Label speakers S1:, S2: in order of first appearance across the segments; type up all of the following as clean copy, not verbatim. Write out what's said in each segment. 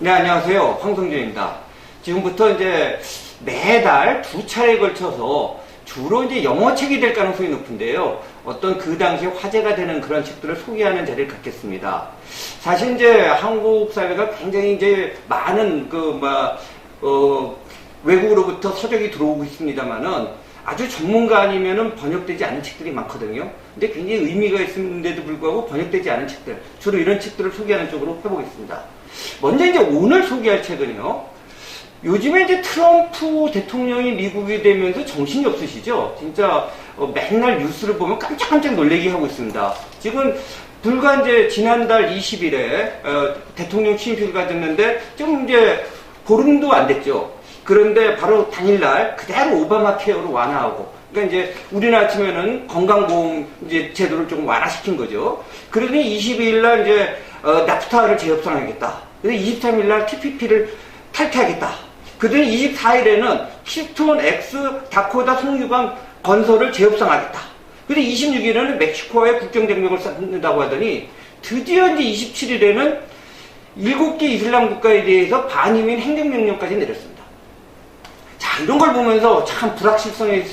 S1: 네, 안녕하세요. 황성준입니다. 지금부터 이제 매달 2차례에 걸쳐서 주로 이제 영어책이 될 가능성이 높은데요. 어떤 그 당시에 화제가 되는 그런 책들을 소개하는 자리를 갖겠습니다. 사실 이제 한국 사회가 굉장히 이제 많은 외국으로부터 서적이 들어오고 있습니다만은 아주 전문가 아니면은 번역되지 않은 책들이 많거든요. 근데 굉장히 의미가 있는데도 불구하고 번역되지 않은 책들, 주로 이런 책들을 소개하는 쪽으로 해보겠습니다. 먼저 이제 오늘 소개할 책은요. 요즘에 이제 트럼프 대통령이 미국이 되면서 정신이 없으시죠? 진짜 맨날 뉴스를 보면 깜짝깜짝 놀래게 하고 있습니다. 지금 불과 이제 지난달 20일에 대통령 취임식을 가졌는데 지금 이제 보름도 안 됐죠. 그런데 바로 당일날 그대로 오바마 케어로 완화하고, 그러니까 이제 우리나라 치면은 건강보험 이제 제도를 좀 완화시킨 거죠. 그러더니 22일날 이제 나프타를 재협상하겠다. 그래서 23일날 TPP를 탈퇴하겠다. 그러더니 24일에는 키스톤 X 다코다 송유관 건설을 재협상하겠다. 그래서 26일에는 멕시코와의 국경장벽을 쌓는다고 하더니 드디어 이제 27일에는 7개 이슬람 국가에 대해서 반이민 행정명령까지 내렸습니다. 자, 이런 걸 보면서 참 불확실성의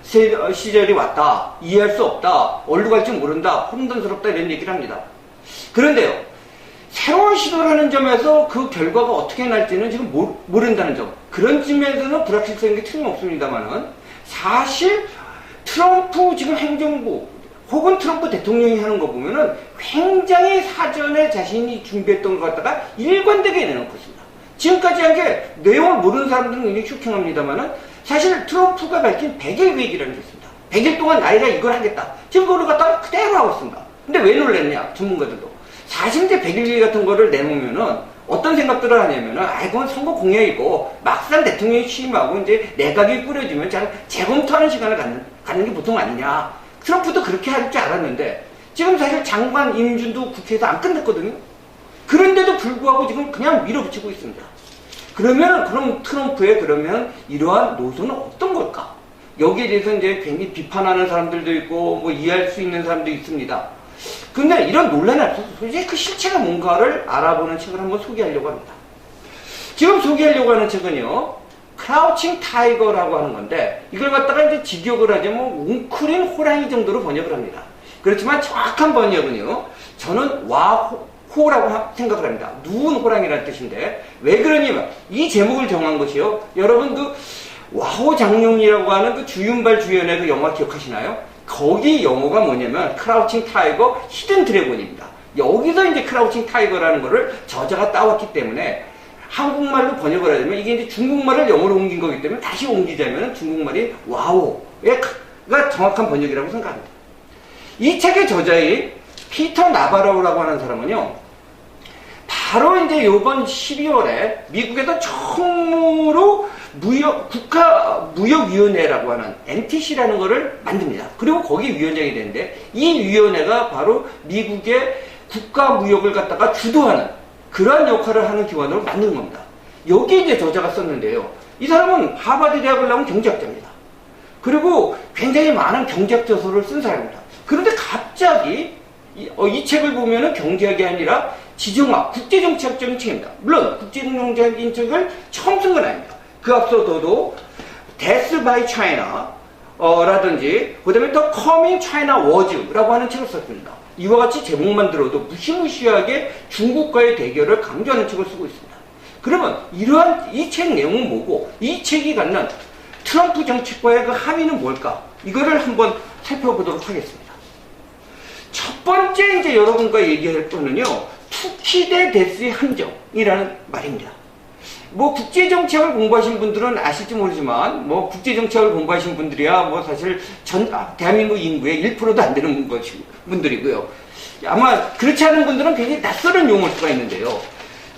S1: 시절이 왔다. 이해할 수 없다. 어디로 갈지 모른다. 혼돈스럽다. 이런 얘기를 합니다. 그런데요, 새로운 시도를 하는 점에서 그 결과가 어떻게 날지는 지금 모른다는 점. 그런 점에서는 불확실성인 게 틀림없습니다만은 사실 트럼프 지금 행정부 혹은 트럼프 대통령이 하는 거 보면은 굉장히 사전에 자신이 준비했던 것 갖다가 일관되게 내놓고 있습니다. 지금까지 한 게 내용을 모르는 사람들은 굉장히 쇼킹합니다만은 사실 트럼프가 밝힌 100일 계획이라는 게 있습니다. 100일 동안 나이가 이걸 하겠다. 지금 그걸 갖다가 그대로 하고 있습니다. 근데 왜 놀랬냐, 전문가들도. 사실 이제 100일 계획 같은 거를 내놓으면은 어떤 생각들을 하냐면은, 그건 선거 공약이고, 막상 대통령이 취임하고 이제 내각이 꾸려지면 재검토하는 시간을 갖는 게 보통 아니냐. 트럼프도 그렇게 할 줄 알았는데, 지금 사실 장관 임준도 국회에서 안 끝냈거든요. 그런데도 불구하고 지금 그냥 밀어붙이고 있습니다. 그럼 트럼프의 이러한 노선은 어떤 걸까? 여기에 대해서 이제 굉장히 비판하는 사람들도 있고, 뭐 이해할 수 있는 사람도 있습니다. 근데 이런 논란이 앞서서 솔직히 그 실체가 뭔가를 알아보는 책을 한번 소개하려고 합니다. 지금 소개하려고 하는 책은요, 크라우칭 타이거라고 하는 건데, 이걸 갖다가 이제 직역을 하자면 웅크린 호랑이 정도로 번역을 합니다. 그렇지만 정확한 번역은요, 저는 호라고 생각을 합니다. 누운 호랑이라는 뜻인데, 왜 그러냐면 이 제목을 정한 것이요, 여러분 와호 장룡이라고 하는 그 주윤발 주연의 그 영화 기억하시나요? 거기 영어가 뭐냐면 크라우칭 타이거 히든 드래곤입니다. 여기서 이제 크라우칭 타이거라는 거를 저자가 따왔기 때문에 한국말로 번역을 하려면, 이게 이제 중국말을 영어로 옮긴 거기 때문에 다시 옮기자면 중국말이 와호가 정확한 번역이라고 생각합니다. 이 책의 저자인 피터 나바로우라고 하는 사람은요, 바로 이제 요번 12월에 미국에서 처음으로 국가무역위원회라고 하는 NTC라는 거를 만듭니다. 그리고 거기 위원장이 되는데, 이 위원회가 바로 미국의 국가무역을 갖다가 주도하는 그러한 역할을 하는 기관으로 만든 겁니다. 여기 이제 저자가 썼는데요. 이 사람은 하버드 대학을 나온 경제학자입니다. 그리고 굉장히 많은 경제학 저서를 쓴 사람입니다. 그런데 갑자기 이 책을 보면은 경제학이 아니라 지정학, 국제정치학적인 책입니다. 물론 국제정치학적인 책을 처음 쓴 건 아닙니다. 그 앞서도 Death by China 라든지 그다음에 더 Coming China Wars라고 하는 책을 썼습니다. 이와 같이 제목만 들어도 무시무시하게 중국과의 대결을 강조하는 책을 쓰고 있습니다. 그러면 이러한 이 책 내용은 뭐고, 이 책이 갖는 트럼프 정책과의 그 함의는 뭘까? 이거를 한번 살펴보도록 하겠습니다. 첫 번째 이제 여러분과 얘기할 거는요, 투키 대 데스의 함정이라는 말입니다. 뭐 국제정치학을 공부하신 분들은 아실지 모르지만, 뭐 국제정치학을 공부하신 분들이야 뭐 사실 대한민국 인구의 1%도 안 되는 분들이고요. 아마 그렇지 않은 분들은 굉장히 낯설은 용어일 수가 있는데요.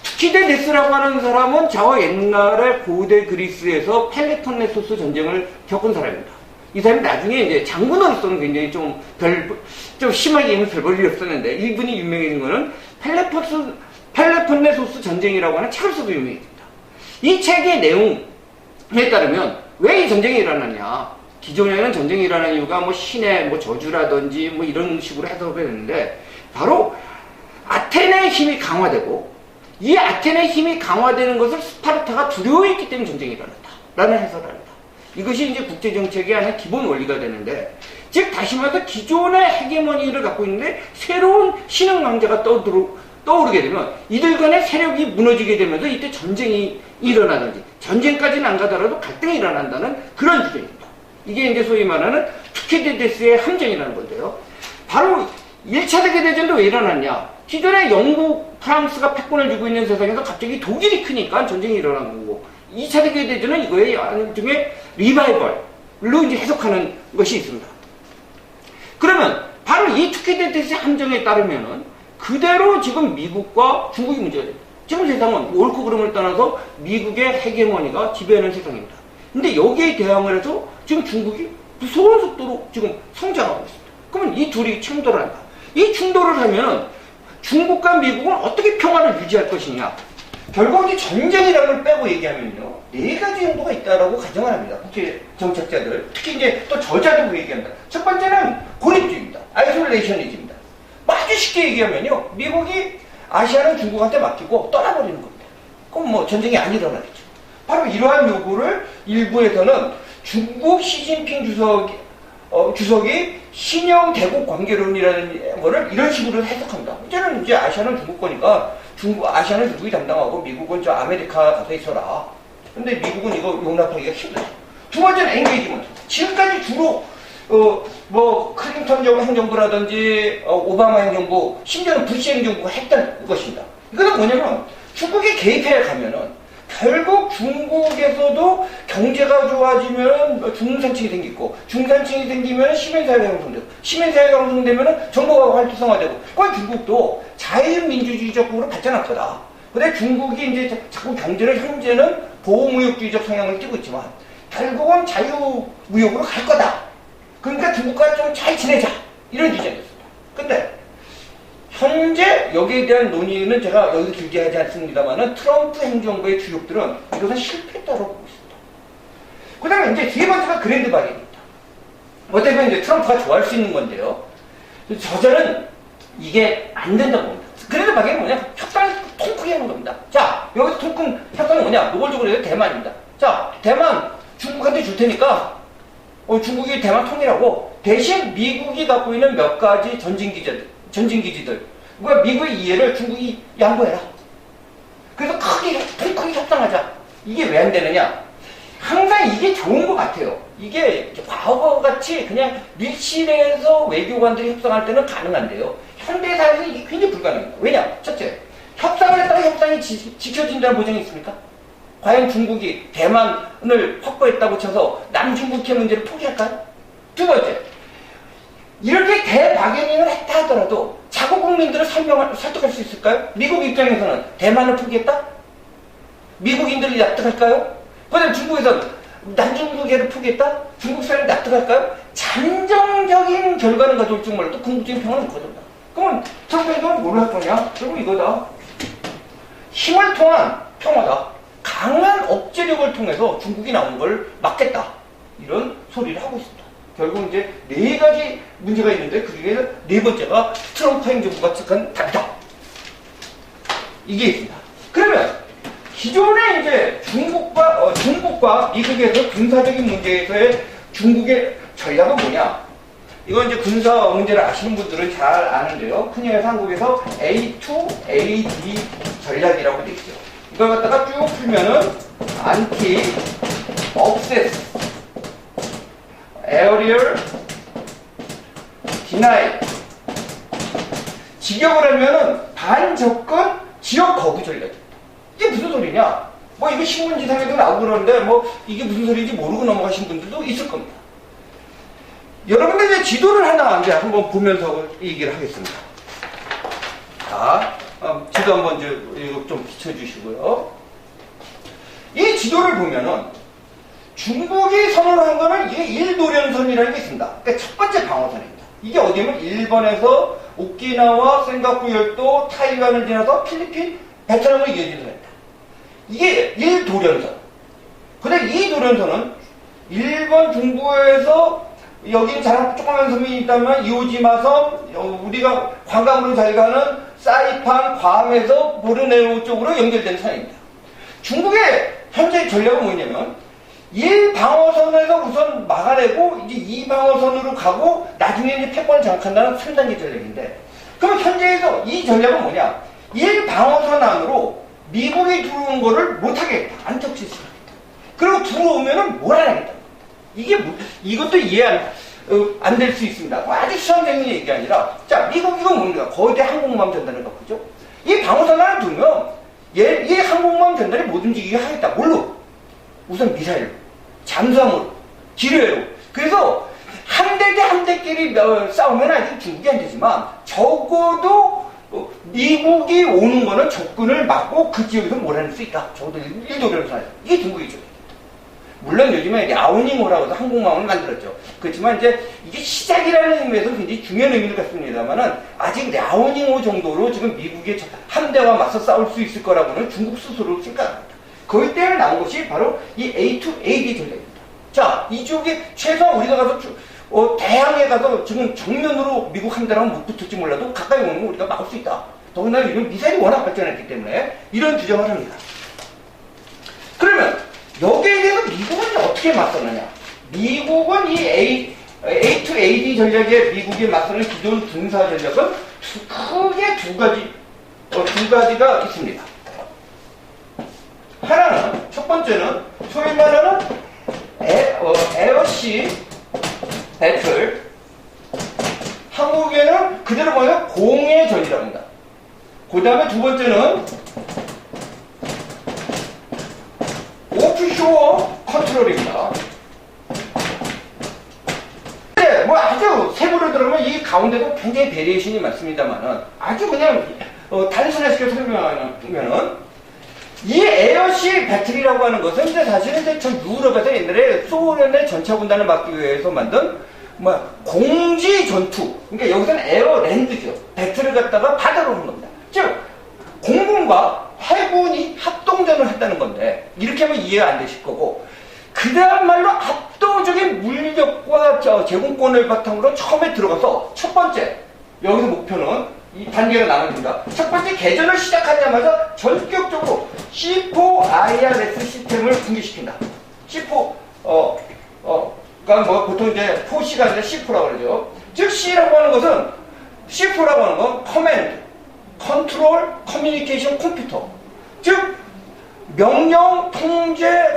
S1: 투키데데스라고 하는 사람은 저 옛날에 고대 그리스에서 펠레폰네소스 전쟁을 겪은 사람입니다. 이 사람이 나중에 이제 장군으로서는 굉장히 좀 심하게 별 볼일이 없었는데, 이분이 유명해진 거는 펠레폰네소스 전쟁이라고 하는 책을 써도 유명해집니다. 이 책의 내용에 따르면 왜 이 전쟁이 일어났냐, 기존에는 전쟁이 일어나는 이유가 뭐 신의 뭐 저주라든지 뭐 이런 식으로 해석을 했는데, 바로 아테네의 힘이 강화되고 이 아테네의 힘이 강화되는 것을 스파르타가 두려워했기 때문에 전쟁이 일어났다 라는 해설을 합니다. 이것이 이제 국제정책의 하나의 기본 원리가 되는데, 즉 다시 말해서 기존의 헤게모니를 갖고 있는데 새로운 신흥 강자가 떠오르게 되면 이들 간의 세력이 무너지게 되면서 이때 전쟁이 일어나든지, 전쟁까지는 안 가더라도 갈등이 일어난다는 그런 주제입니다. 이게 이제 소위 말하는 투키디데스의 함정이라는 건데요. 바로 1차 세계대전도 왜 일어났냐? 기존에 영국, 프랑스가 패권을 쥐고 있는 세상에서 갑자기 독일이 크니까 전쟁이 일어난 거고, 2차 세계대전은 이거의 일종의 리바이벌로 이제 해석하는 것이 있습니다. 그러면 바로 이 투키디데스의 함정에 따르면은 그대로 지금 미국과 중국이 문제가 됩니다. 지금 세상은 옳고 그름을 떠나서 미국의 헤게모니가 지배하는 세상입니다. 근데 여기에 대항을 해서 지금 중국이 무서운 속도로 지금 성장하고 있습니다. 그러면 이 둘이 충돌을 한다. 이 충돌을 하면 중국과 미국은 어떻게 평화를 유지할 것이냐? 결국 이 전쟁이라는 걸 빼고 얘기하면요, 4가지 정도가 있다라고 가정을 합니다. 국제 정책자들, 특히 이제 또 저자들도 얘기합니다. 첫 번째는 고립주의입니다. 아이솔레이셔니즘입니다. 아주 쉽게 얘기하면요, 미국이 아시아는 중국한테 맡기고 떠나버리는 겁니다. 그럼 뭐 전쟁이 안 일어나겠죠. 바로 이러한 요구를 일부에서는 중국 시진핑 주석이 신형 대국 관계론이라는 거를 이런 식으로 해석합니다. 이제는 이제 아시아는 중국 거니까 아시아는 중국이 담당하고 미국은 저 아메리카 가서 있어라. 근데 미국은 이거 용납하기가 힘들어요. 두 번째는 엔게이지먼트. 지금까지 주로 뭐 클린턴 행정부라든지 오바마 행정부, 심지어는 부시 행정부가 했던 것입니다. 이거는 뭐냐면 중국이 개입해 가면은 결국 중국에서도 경제가 좋아지면 중산층이 생기고, 중산층이 생기면 시민사회가 형성되고, 시민사회가 형성되면 정보가 활성화되고, 그건 중국도 자유민주주의적으로 발전할 거다. 근데 중국이 이제 자꾸 경제를 현재는 보호무역주의적 성향을 띠고 있지만 결국은 자유무역으로 갈 거다. 그러니까 중국과 좀 잘 지내자, 이런 주장이었습니다. 근데 현재 여기에 대한 논의는 제가 여기서 길게 하지 않습니다만은 트럼프 행정부의 주역들은 이것은 실패했다고 보고 있습니다. 그 다음에 이제 세 번째가 그랜드 바겐입니다. 어떻게 이제 트럼프가 좋아할 수 있는 건데요. 저자는 이게 안 된다고 봅니다. 그랜드 바겐이 뭐냐? 협상을 통 크게 하는 겁니다. 자, 여기서 통 큰 협상이 뭐냐? 노골적으로 해서 대만입니다. 자, 대만 중국한테 줄 테니까 중국이 대만 통일하고, 대신 미국이 갖고 있는 몇 가지 전진기지들, 그러니까 미국의 이해를 중국이 양보해라. 그래서 통 크게 협상하자. 이게 왜 안 되느냐? 항상 이게 좋은 것 같아요. 이게 과거같이 그냥 밀실에서 외교관들이 협상할 때는 가능한데요, 현대사에서 이게 굉장히 불가능해요. 왜냐? 첫째, 협상을 했다가 협상이 지켜진다는 보장이 있습니까? 과연 중국이 대만을 확보했다고 쳐서 남중국해 문제를 포기할까요? 두 번째, 이렇게 대바게닝을 했다 하더라도 자국 국민들을 설득할 수 있을까요? 미국 입장에서는 대만을 포기했다? 미국인들이 납득할까요? 그다음 중국에서는 남중국해를 포기했다? 중국 사람이 납득할까요? 잠정적인 결과는 가져올 줄 몰라도 궁극적인 평화는 못 가져온다. 그러면 트럼프는 뭘 할 거냐? 결국 이거다. 힘을 통한 평화다. 강한 억제력을 통해서 중국이 나오는 걸 막겠다. 이런 소리를 하고 있습니다. 결국 이제 4가지 문제가 있는데 그 중에 4번째가 트럼프 행정부가 측한 답이다. 이게 있습니다. 그러면 기존에 이제 중국과 미국에서 군사적인 문제에서의 중국의 전략은 뭐냐? 이건 이제 군사 문제를 아시는 분들은 잘 아는데요. 흔히 한국에서 A2AD 전략이라고 되어 있죠. 이걸 갖다가 쭉 풀면은 안티, 억세스, 에어리얼, 디나이. 직역을 하면은 반접근, 지역 거부 전략입니다. 이게 무슨 소리냐? 뭐 이거 신문지상에도 나오고 그러는데 뭐 이게 무슨 소리인지 모르고 넘어가신 분들도 있을 겁니다. 여러분들 이제 지도를 하나 이제 한번 보면서 얘기를 하겠습니다. 자, 지도 한번 이제 이거 좀 비춰주시고요. 이 지도를 보면은 중국이 선언한 거는 이게 일도련선이라는 게 있습니다. 그러니까 첫 번째 방어선입니다. 이게 어디면 일본에서 오키나와, 센가쿠 열도, 타이완을 지나서 필리핀, 베트남으로 이어지는 겁니다. 이게 일도련선. 근데 이 도련선은 일본 중부에서 여기는 자랑 조그만 섬이 있다면 이오지마섬, 우리가 관광으로 잘 가는 사이판, 괌에서 보르네오 쪽으로 연결되는 산입니다. 중국의 현재 전략은 뭐냐면 1방어선에서 우선 막아내고 이제 2방어선으로 가고 나중에 이제 패권을 장악한다는 3단계 전략인데, 그럼 현재에서 이 전략은 뭐냐? 1방어선 안으로 미국이 들어오는 거를 못하겠다. 안적시시하겠다. 그리고 들어오면은 몰아내겠다. 이것도 이해 안 될 수 있습니다. 아주 시험적인 얘기가 아니라, 자, 미국 이건 뭡니까? 거대 항공모함 전단을 갖고 있죠? 이 방어선 안을 두면 이 항공모함 전단이 못 움직이게 하겠다. 뭘로? 우선 미사일로, 잠수함으로, 기뢰로. 그래서 한 대 대 한 대끼리 싸우면 아직 중국이 안 되지만, 적어도 미국이 오는 거는 접근을 막고 그 지역에서 몰아낼 수 있다. 적어도 일도변에서. 이게 중국이죠. 물론 요즘에 랴오닝호라고 해서 항공모함을 만들었죠. 그렇지만 이제 이게 시작이라는 의미에서 굉장히 중요한 의미를 갖습니다만은, 아직 랴오닝호 정도로 지금 미국의 함대와 맞서 싸울 수 있을 거라고는 중국 스스로 생각합니다. 거기 때문에 나온 것이 바로 이 A2AD 전략입니다. 자, 이쪽에 최소한 우리가 가서 대항에 가서 지금 정면으로 미국 함대랑 못 붙을지 몰라도 가까이 오는 거 우리가 막을 수 있다. 더군다나 이런 미사일이 워낙 발전했기 때문에 이런 주장을 합니다. 그러면 여기에 대해서 미국은 어떻게 맞서느냐? 미국은 이 A2AD 전략에 미국이 맞서는 기존 군사 전략은 크게 두 가지가 있습니다. 하나는, 첫 번째는 소위 말하는 에어시 배틀, 한국에는 그대로 보면 공해전이라고 합니다. 그 다음에 두 번째는 오프쇼어 컨트롤입니다. 네, 뭐 아주 세부로 들어가면 이 가운데도 굉장히 베리에이션이 많습니다만은, 아주 그냥 단순화시켜 설명하면은, 이 에어시 배틀이라고 하는 것은 이제 사실은 이제 전 유럽에서 옛날에 소련의 전차군단을 막기 위해서 만든 공지 전투, 그러니까 여기서는 에어랜드죠. 배틀을 갖다가 바다로 오는 겁니다. 즉 공군과 해군이 합동전을 했다는 건데, 이렇게 하면 이해가 안 되실 거고, 그다음말로 압도적인 물력과 제공권을 바탕으로 처음에 들어가서, 첫 번째 여기서 목표는 이 단계가 나눠집니다. 첫 번째, 개전을 시작하자마자 전격적으로 C4IRS 시스템을 붕괴시킨다. C4, 그러니까 뭐 보통 이제 4C가 아니라 C4라고 그러죠. 즉, C라고 하는 것은, C4라고 하는 건 커맨드, 컨트롤, 커뮤니케이션, 컴퓨터. 즉, 명령, 통제,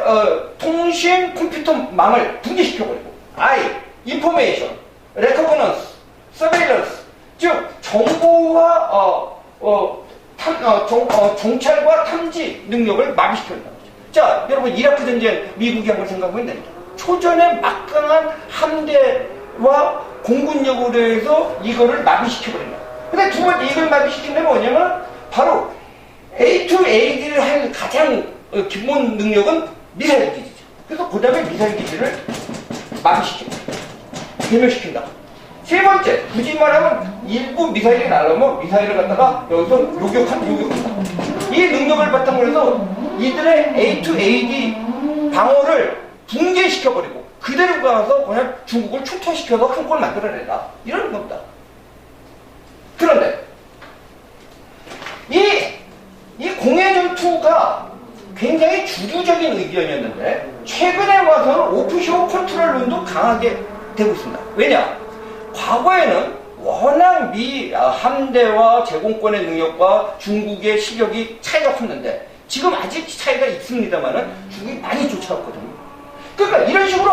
S1: 통신, 컴퓨터망을 붕괴시켜버리고, I, 인포메이션, 레커버넌스, 서베일런스, 즉 정보와 정찰과 탐지 능력을 마비시켜버린다는 거죠. 자, 여러분, 이라크 전쟁 미국이 한 걸 생각하면 됩니다. 초전에 막강한 함대와 공군력으로 해서 이거를 마비시켜버린다. 근데 두 번째, 이걸 마비시킨 게 뭐냐면 바로 A2AD를 할 가장 기본 능력은 미사일 기지죠. 그래서 그 다음에 미사일 기지를 마비시킨다, 괴멸시킨다. 세 번째, 굳이 말하면 일부 미사일이 날아오면 미사일을 갖다가 여기서 요격한다. 이 능력을 바탕으로 해서 이들의 A2AD 방어를 붕괴시켜버리고 그대로 가서 그냥 중국을 초토시켜서 한 골 만들어내라. 이러는 겁니다. 그런데 이 공해전투가 굉장히 주류적인 의견이었는데, 최근에 와서는 오프쇼어 컨트롤론도 강하게 되고 있습니다. 왜냐? 과거에는 워낙 미 함대와 제공권의 능력과 중국의 실력이 차이가 컸는데, 지금 아직 차이가 있습니다만은 중국이 많이 쫓아왔거든요. 그러니까 이런 식으로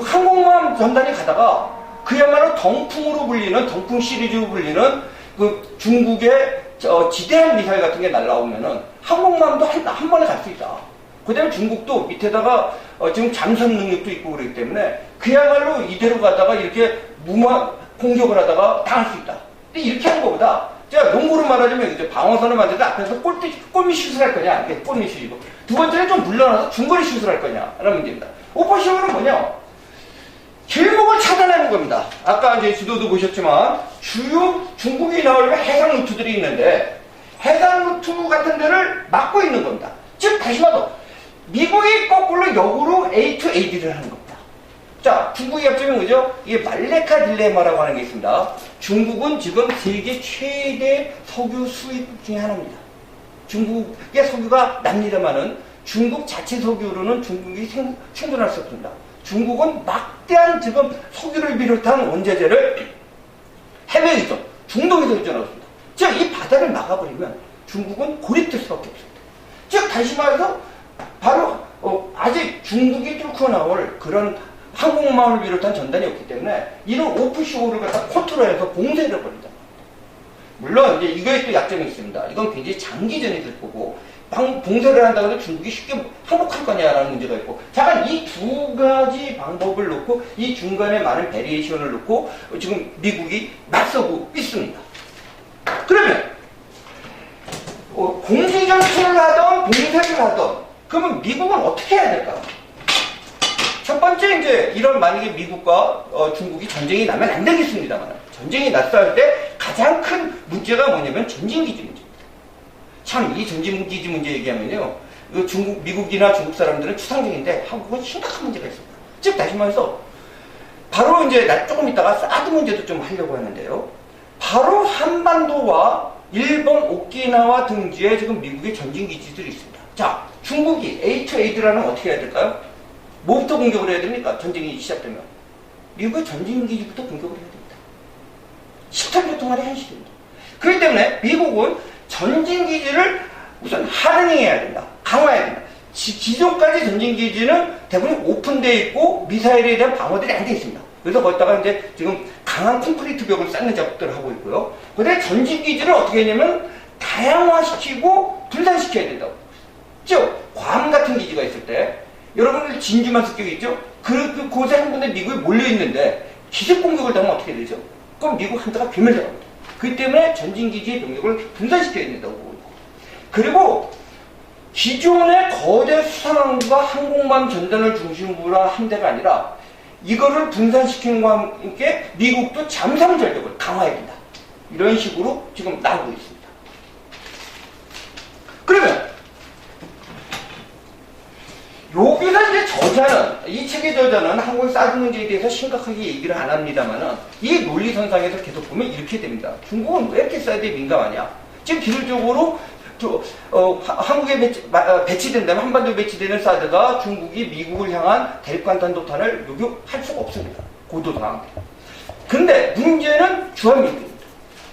S1: 항공모함 전단이 가다가 그야말로 덩풍으로 불리는, 덩풍 시리즈로 불리는 그 중국의 지대한 미사일 같은 게 날라오면은 항공모함도 한 번에 갈 수 있다. 그 다음에 중국도 밑에다가 지금 잠수함 능력도 있고 그렇기 때문에 그야말로 이대로 가다가 이렇게 무마 공격을 하다가 당할 수 있다. 근데 이렇게 하는 것보다, 제가 농구로 말하자면 이제 방어선을 만들때 앞에서 골밑 슛을 할 거냐, 이게 골밑 슛이고, 두 번째는 좀 물러나서 중거리 슛을 할 거냐 라는 문제입니다. 오퍼쇼는 뭐냐? 길목을 차단하는 겁니다. 아까 이제 지도도 보셨지만 주요 중국이 나오려면 해상 루트들이 있는데, 해상 루트 같은 데를 막고 있는 겁니다. 즉 다시 말해서 미국이 거꾸로 역으로 A2AD를 하는 겁니다. 자, 중국의 약점이 뭐죠? 이게 말레카 딜레마라고 하는 게 있습니다. 중국은 지금 세계 최대 석유 수입국 중에 하나입니다. 중국의 석유가 납니다만은 중국 자체 석유로는 중국이 생존할 수 없습니다. 중국은 막대한 지금 석유를 비롯한 원자재를 해외 의존, 중동에서 의존하고 있습니다. 즉, 이 바다를 막아버리면 중국은 고립될 수밖에 없습니다. 즉, 다시 말해서 바로 아직 중국이 뚫고 나올 그런 항공모함을 비롯한 전단이 없기 때문에 이런 오프쇼어를 갖다 컨트롤해서 봉쇄를 버린다. 물론 이제 이거에 또 약점이 있습니다. 이건 굉장히 장기전이 될 거고 봉쇄를 한다고 해도 중국이 쉽게 항복할 거냐라는 문제가 있고, 잠깐 이 두 가지 방법을 놓고 이 중간에 많은 베리에이션을 놓고 지금 미국이 맞서고 있습니다. 그러면 공세전투를 하던 봉쇄를 하던 그러면 미국은 어떻게 해야 될까? 첫 번째 이제 이런 만약에 미국과 중국이 전쟁이 나면 안 되겠습니다만 전쟁이 났을 때 가장 큰 문제가 뭐냐면 전진기지 문제입니다. 참 이 전진기지 문제 얘기하면요, 미국이나 중국 사람들은 추상적인데 한국은 심각한 문제가 있습니다. 즉 다시 말해서 바로 이제 조금 있다가 사드 문제도 좀 하려고 하는데요. 바로 한반도와 일본 오키나와 등지에 지금 미국의 전진기지들이 있습니다. 자, 중국이 A2A라는 어떻게 해야 될까요? 뭐부터 공격을 해야 됩니까? 전쟁이 시작되면 미국의 전진기지부터 공격을 해야 됩니다. 식탁교통안의 현실입니다. 그렇기 때문에 미국은 전진기지를 우선 하드닝해야 된다. 강화해야 된다. 기존까지 전진기지는 대부분 오픈되어 있고 미사일에 대한 방어들이 안 되어 있습니다. 그래서 거기다가 이제 지금 강한 콘크리트 벽을 쌓는 작업들을 하고 있고요. 그런데 전진기지를 어떻게 하냐면 다양화시키고 분산시켜야 된다고. 즉, 괌 같은 기지가 있을 때 여러분들 진주만 습격이 있죠? 곳에 한 군데 미국이 몰려있는데 기습 공격을 당하면 어떻게 되죠? 그럼 미국 한타가 괴멸당합니다. 그렇기 때문에 전진기지의 병력을 분산시켜야 된다고 보고 있고, 그리고 기존의 거대 수상함과 항공모함 전단을 중심으로 한 함대가 아니라 이거를 분산시키는 것과 함께 미국도 잠수함 전력을 강화해야 된다. 이런 식으로 지금 나오고 있습니다. 그러면 여기서 이제 저자는, 이 책의 저자는 한국의 사드 문제에 대해서 심각하게 얘기를 안 합니다만은 이 논리선상에서 계속 보면 이렇게 됩니다. 중국은 왜 이렇게 사드에 민감하냐? 지금 기술적으로 한국에 배치된다면, 한반도에 배치되는 사드가 중국이 미국을 향한 대륙간탄도탄을 요격할 수가 없습니다. 고도당. 근데 문제는 주한미국입니다.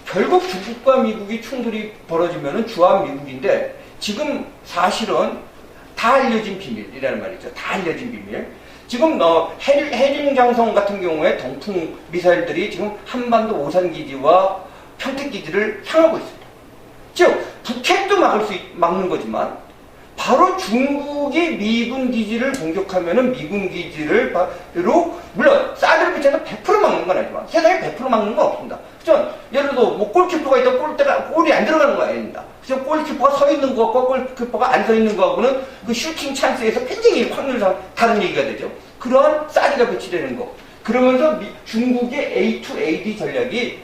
S1: 결국 중국과 미국이 충돌이 벌어지면은 주한미국인데, 지금 사실은 다 알려진 비밀이라는 말이죠. 다 알려진 비밀. 지금 해림장성 같은 경우에 동풍 미사일들이 지금 한반도 오산기지와 평택기지를 향하고 있습니다. 즉, 북핵도 막는 거지만 바로 중국이 미군 기지를 공격하면은 미군 기지를 물론 사드를 붙여서 100% 막는 건 아니지만 세상에 100% 막는 건 없습니다. 그죠? 예를 들어 뭐 골키퍼가 있다 골이 안 들어가는 거 아닙니다. 그죠? 골키퍼가 서 있는 것과 골키퍼가 안 서 있는 거하고는 그 슈팅 찬스에서 굉장히 확률상 다른 얘기가 되죠. 그러한 사드가 배치되는 거. 그러면서 중국의 A2AD 전략이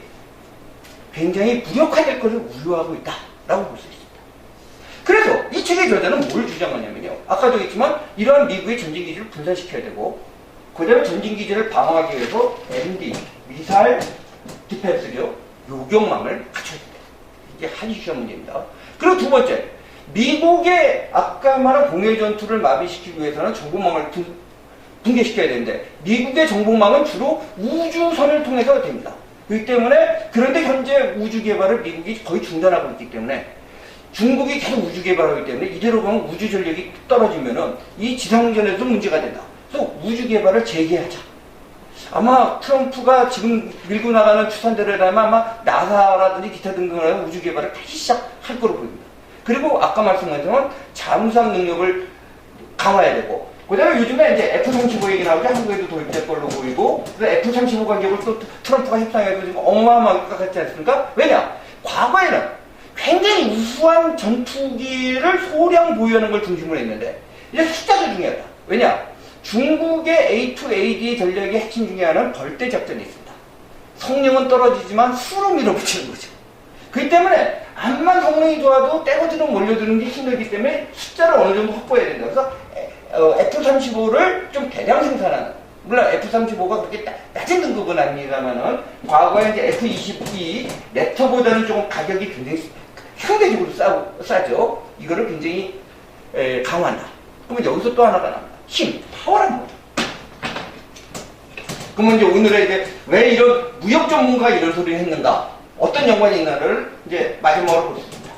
S1: 굉장히 무력화될 것을 우려하고 있다라고 볼 수 있습니다. 그래서 이 책의 저자는 뭘 주장하냐면요, 아까도 했지만 이러한 미국의 전진기지를 분산시켜야 되고, 그 다음에 전진기지를 방어하기 위해서 MD, 미사일 디펜스죠, 요격망을 갖춰야 된다. 이게 한 이슈 문제입니다. 그리고 두 번째, 미국의 아까 말한 공해 전투를 마비시키기 위해서는 정보망을 붕괴시켜야 되는데, 미국의 정보망은 주로 우주선을 통해서 됩니다. 그렇기 때문에, 그런데 현재 우주 개발을 미국이 거의 중단하고 있기 때문에, 중국이 계속 우주 개발하기 때문에 이대로 가면 우주 전력이 떨어지면은 이 지상전에도 문제가 된다. 그래서 우주 개발을 재개하자. 아마 트럼프가 지금 밀고 나가는 추산대로라면 아마 나사라든지 기타 등등을 우주 개발을 다시 시작할 거로 보입니다. 그리고 아까 말씀하신 것처럼 잠수함 능력을 강화해야 되고, 그 다음에 요즘에 이제 F-35 얘기 나오죠. 한국에도 도입될 걸로 보이고, F-35 간격을 또 트럼프가 협상해서 지금 어마어마하게 깎았지 않습니까? 왜냐? 과거에는 굉장히 우수한 전투기를 소량 보유하는 걸 중심으로 했는데 이제 숫자도 중요하다. 왜냐? 중국의 A2AD 전략의 핵심 중에 하나는 벌떼 작전이 있습니다. 성능은 떨어지지만 수로 밀어붙이는 거죠. 그렇기 때문에 암만 성능이 좋아도 떼거지로 몰려드는 게 힘들기 때문에 숫자를 어느 정도 확보해야 된다. 그래서 F-35를 좀 대량 생산하는 물론 F-35가 그렇게 낮은 등급은 아닙니다만은 과거에 이제 F-22 랩터보다는 조금 가격이 굉장히 상대적으로 싸죠. 이거를 굉장히 강화한다. 그러면 여기서 또 하나가 나옵니다. 힘, 파워라는 거죠. 그러면 이제 오늘의 이제 왜 이런 무역 전문가 이런 소리를 했는가? 어떤 연관이 있나를 이제 마지막으로 보겠습니다.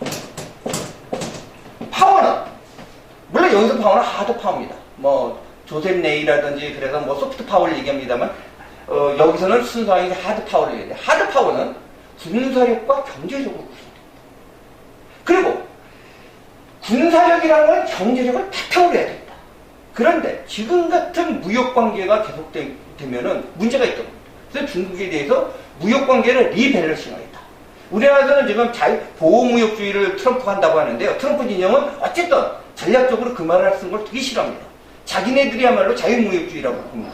S1: 파워는 물론 여기서 파워는 하드 파워입니다. 뭐 조셉 레이라든지 그래서 뭐 소프트 파워를 얘기합니다만 여기서는 순수하게 하드 파워를 얘기해요. 하드 파워는 군사력과 경제력으로 구성됩니다. 그리고 군사력이라는 건 경제력을 바탕으로 해야 됩니다. 그런데 지금 같은 무역 관계가 계속되면은 문제가 있다고 합니다. 그래서 중국에 대해서 무역 관계를 리밸런싱하겠다. 우리나라에서는 지금 보호무역주의를 트럼프가 한다고 하는데요. 트럼프 진영은 어쨌든 전략적으로 그 말을 쓰는 걸 되게 싫어합니다. 자기네들이야말로 자유무역주의라고 봅니다.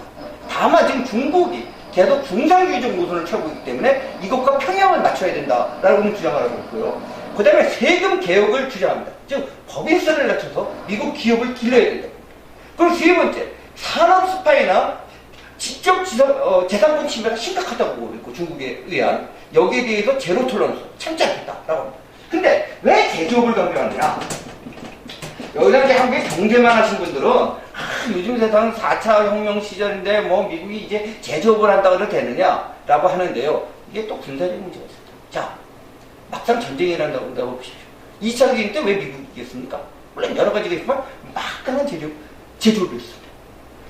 S1: 다만 지금 중국이 계속 중상주의적 노선을 취하고 있기 때문에 이것과 평양을 맞춰야 된다라고 주장을 하고 있고요. 그 다음에 세금 개혁을 주장합니다. 즉 법인세를 낮춰서 미국 기업을 길러야 된다. 그리고 세 번째, 산업 스파이나 지적 재산권 침해가 심각하다고 보고 있고 중국에 의한 여기에 대해서 제로 톨러런스 참지 않겠다라고 합니다. 근데 왜 제조업을 강조하느냐? 여기서 이제 한국의 경제만 하신 분들은 요즘 세상은 4차 혁명 시절인데 뭐 미국이 이제 제조업을 한다고 해도 되느냐라고 하는데요. 이게 또 군사적 문제가 있습니다. 자, 막상 전쟁이 일어난다고 보십시오. 2차 대전 때 왜 미국이 이겼습니까? 물론 여러 가지가 있지만 막강한 제조업이었습니다.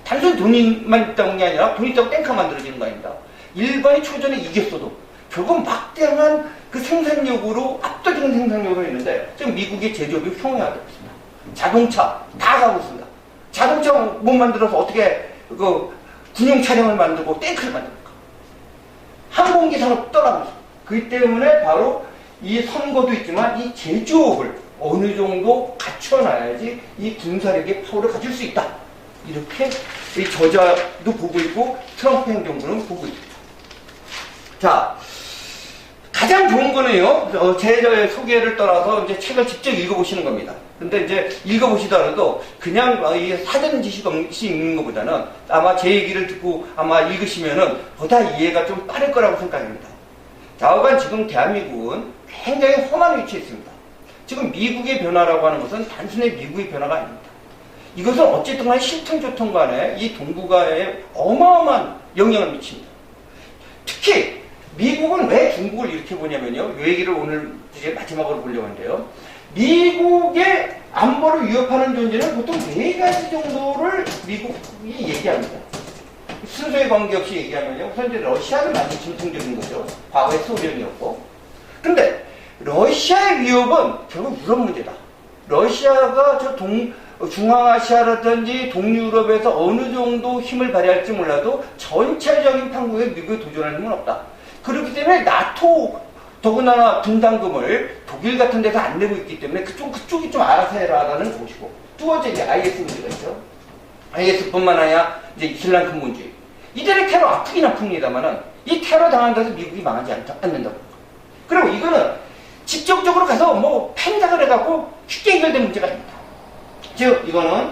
S1: 단순히 돈만 있다는 게 아니라 돈 있다고 땡카 만들어지는 거 아닙니다. 일반이 초전에 이겼어도 결국 막대한 그 생산력으로 압도적인 생산력으로 있는데 지금 미국의 제조업이 흉흉하게 있습니다. 자동차 다 가고 있습니다. 자동차 못 만들어서 어떻게 그 군용 차량을 만들고 탱크를 만듭니까? 항공기 산업 떠나고 있습니다. 그렇기 때문에 바로 이 선거도 있지만 이 제조업을 어느 정도 갖춰놔야지 이 군사력의 파워를 가질 수 있다. 이렇게 이 저자도 보고 있고 트럼프 행정부는 보고 있습니다. 자, 가장 좋은 거는요, 제 소개를 떠나서 이제 책을 직접 읽어보시는 겁니다. 근데 이제 읽어보시더라도 그냥 이 사전 지식 없이 읽는 것보다는 아마 제 얘기를 듣고 아마 읽으시면은 보다 이해가 좀 빠를 거라고 생각합니다. 좌우간 지금 대한민국은 굉장히 험한 위치에 있습니다. 지금 미국의 변화라고 하는 것은 단순히 미국의 변화가 아닙니다. 이것은 어쨌든 간에 실통조통 간에 이 동북아에 어마어마한 영향을 미칩니다. 특히 미국은 왜 중국을 이렇게 보냐면요. 이 얘기를 오늘 이제 마지막으로 보려고 하는데요. 미국의 안보를 위협하는 존재는 보통 4가지 정도를 미국이 얘기합니다. 순서에 관계없이 얘기하면요. 우선 이제 러시아는 많이 전통적인 거죠. 과거에 소련이었고. 근데 러시아의 위협은 결국 유럽 문제다. 러시아가 중앙아시아라든지 동유럽에서 어느 정도 힘을 발휘할지 몰라도 전체적인 판국에 미국에 도전할 힘은 없다. 그렇기 때문에 나토 더군다나 분담금을 독일 같은 데서 안 내고 있기 때문에 그쪽이 좀 알아서 해라라는 것이고, 두 번째 이제 IS 문제가 있죠. IS뿐만 아니라 이제 이슬람 근본주의. 이들의 테러 아프긴 아픕니다만은 이 테러 당한 데서 미국이 망하지 않는다고. 그리고 이거는 직접적으로 가서 뭐 팽작을 해갖고 쉽게 해결된 문제가 아닙니다. 즉 이거는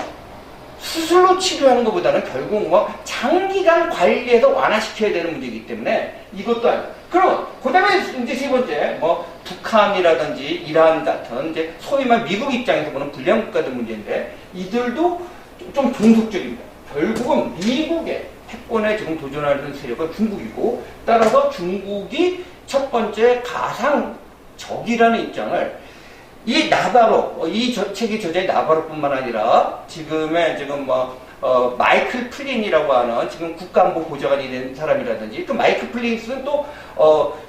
S1: 수술로 치료하는 것보다는 결국 뭐 장기간 관리해서 완화시켜야 되는 문제이기 때문에 이것도 아니고. 그럼 그 다음에 이제 세 번째 뭐 북한이라든지 이란 같은 이제 소위 말 미국 입장에서 보는 불량 국가들 문제인데 이들도 좀 종속적입니다. 결국은 미국의 패권에 지금 도전하는 세력은 중국이고, 따라서 중국이 첫 번째 가상 적이라는 입장을 이 나바로, 이 책의 저자의 나바로뿐만 아니라 지금 마이클 플린이라고 하는 지금 국가안보 보좌관이 된 사람이라든지, 또 마이클 플린스는 또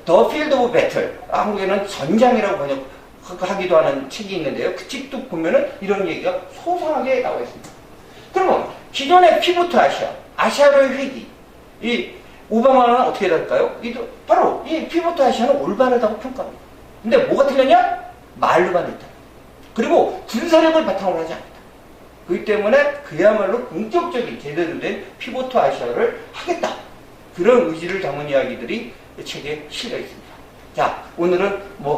S1: 더 필드 오브 배틀, 한국에는 전장이라고 번역하기도 하는 책이 있는데요. 그 책도 보면은 이런 얘기가 소상하게 나와 있습니다. 그러면 기존의 피보트 아시아로의 회기, 이 오바마는 어떻게 될까요? 바로 이 피보트 아시아는 올바르다고 평가합니다. 근데 뭐가 틀렸냐? 말로만 했다. 그리고 군사력을 바탕으로 하지 않았다. 그렇기 때문에 그야말로 본격적인 제대로 된 피보트 아시아를 하겠다. 그런 의지를 담은 이야기들이 책에 실려 있습니다. 자, 오늘은 뭐